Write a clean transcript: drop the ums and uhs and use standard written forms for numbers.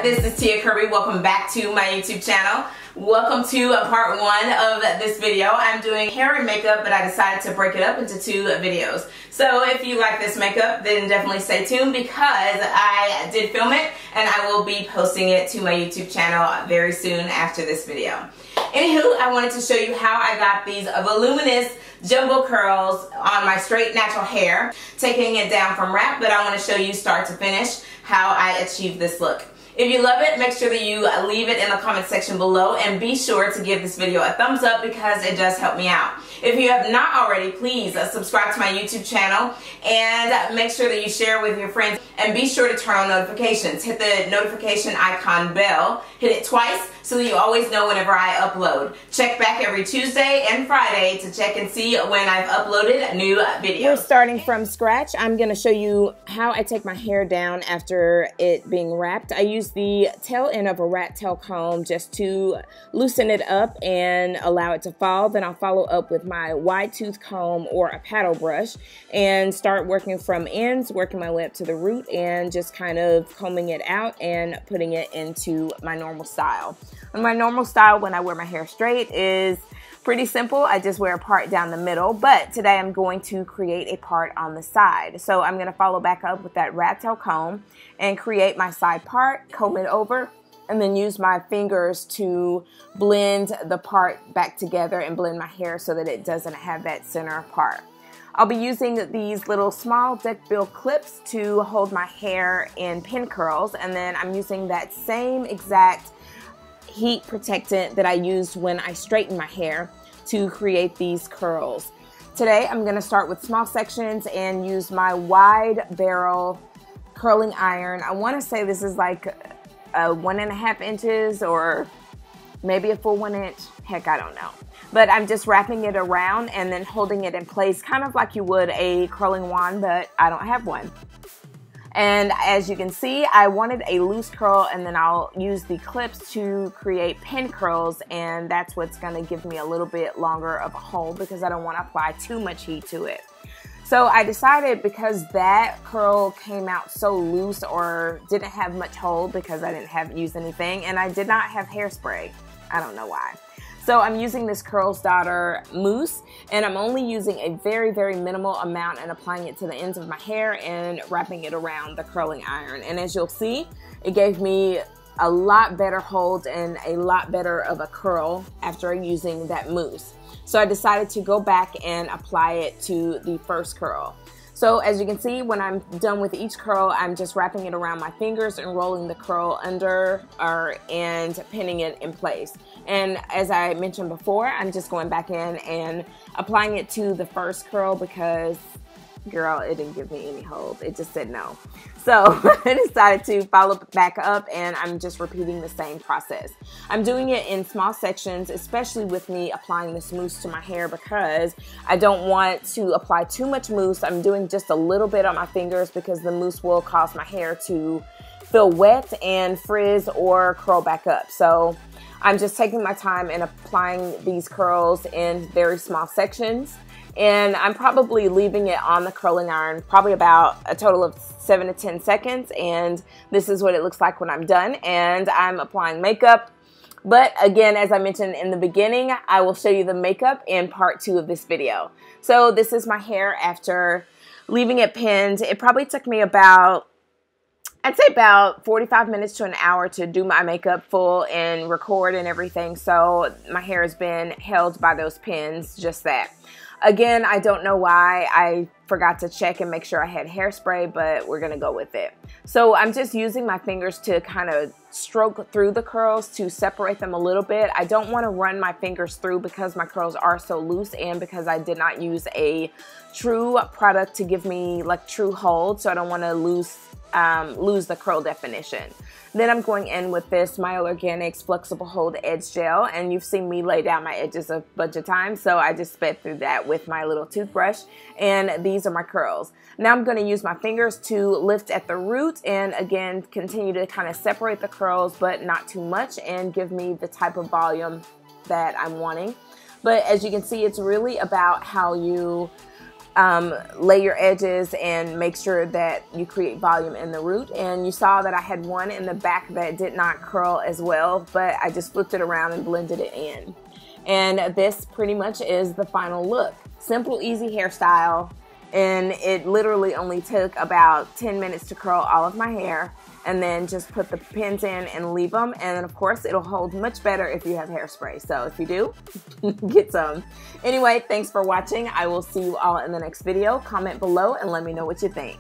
this is Tia Kirby. Welcome back to my YouTube channel. Welcome to part one of this video. I'm doing hair and makeup, but I decided to break it up into two videos. So if you like this makeup, then definitely stay tuned because I did film it and I will be posting it to my YouTube channel very soon after this video. Anywho, I wanted to show you how I got these voluminous jumbo curls on my straight natural hair, taking it down from wrap, but I want to show you start to finish how I achieved this look. If you love it, make sure that you leave it in the comment section below and be sure to give this video a thumbs up because it does help me out. If you have not already, please subscribe to my YouTube channel and make sure that you share with your friends and be sure to turn on notifications. Hit the notification icon bell, hit it twice so that you always know whenever I upload. Check back every Tuesday and Friday to check and see when I've uploaded a new video. We're starting from scratch. I'm going to show you how I take my hair down after it being wrapped. I use the tail end of a rat tail comb just to loosen it up and allow it to fall. Then I'll follow up with my wide tooth comb or a paddle brush and start working from ends, working my way up to the root and just kind of combing it out and putting it into my normal style. And my normal style when I wear my hair straight is pretty simple. I just wear a part down the middle, but today I'm going to create a part on the side. So I'm going to follow back up with that rat tail comb and create my side part, comb it over, and then use my fingers to blend the part back together and blend my hair so that it doesn't have that center part. I'll be using these little small duckbill clips to hold my hair in pin curls, and then I'm using that same exact heat protectant that I used when I straightened my hair to create these curls. Today I'm going to start with small sections and use my wide barrel curling iron. I want to say this is like 1.5 inches or maybe a full 1 inch. Heck, I don't know. But I'm just wrapping it around and then holding it in place kind of like you would a curling wand, but I don't have one. And as you can see, I wanted a loose curl and then I'll use the clips to create pin curls, and that's what's going to give me a little bit longer of a hold because I don't want to apply too much heat to it. So I decided because that curl came out so loose or didn't have much hold because I didn't use anything and I did not have hairspray. I don't know why. So I'm using this Curls Daughter mousse and I'm only using a very, very minimal amount and applying it to the ends of my hair and wrapping it around the curling iron. And as you'll see, it gave me a lot better hold and a lot better of a curl after using that mousse. So I decided to go back and apply it to the first curl. So as you can see, when I'm done with each curl, I'm just wrapping it around my fingers and rolling the curl under and pinning it in place. And as I mentioned before, I'm just going back in and applying it to the first curl because, girl, it didn't give me any hold. It just said no. So I decided to follow back up and I'm just repeating the same process. I'm doing it in small sections, especially with me applying this mousse to my hair because I don't want to apply too much mousse. I'm doing just a little bit on my fingers because the mousse will cause my hair to feel wet and frizz or curl back up. So I'm just taking my time and applying these curls in very small sections. And I'm probably leaving it on the curling iron probably about a total of 7 to 10 seconds. And this is what it looks like when I'm done. And I'm applying makeup. But again, as I mentioned in the beginning, I will show you the makeup in part 2 of this video. So this is my hair after leaving it pinned. It probably took me about, I'd say about 45 minutes to an hour to do my makeup full and record and everything. So my hair has been held by those pins, just that. Again, I don't know why I forgot to check and make sure I had hairspray, but we're going to go with it. So I'm just using my fingers to kind of stroke through the curls to separate them a little bit. I don't want to run my fingers through because my curls are so loose and because I did not use a true product to give me like true hold, so I don't want to lose the curl definition. Then I'm going in with this Mielle Organics Flexible Hold Edge Gel, and you've seen me lay down my edges a bunch of times, so I just sped through that with my little toothbrush, and these are my curls. Now I'm going to use my fingers to lift at the root and again continue to kind of separate the curls but not too much and give me the type of volume that I'm wanting. But as you can see, it's really about how you lay your edges and make sure that you create volume in the root. And you saw that I had one in the back that did not curl as well, but I just flipped it around and blended it in. And this pretty much is the final look. Simple, easy hairstyle, and it literally only took about 10 minutes to curl all of my hair, and then just put the pins in and leave them. And then of course it'll hold much better if you have hairspray. So if you do, get some. Anyway, thanks for watching. I will see you all in the next video. Comment below and let me know what you think.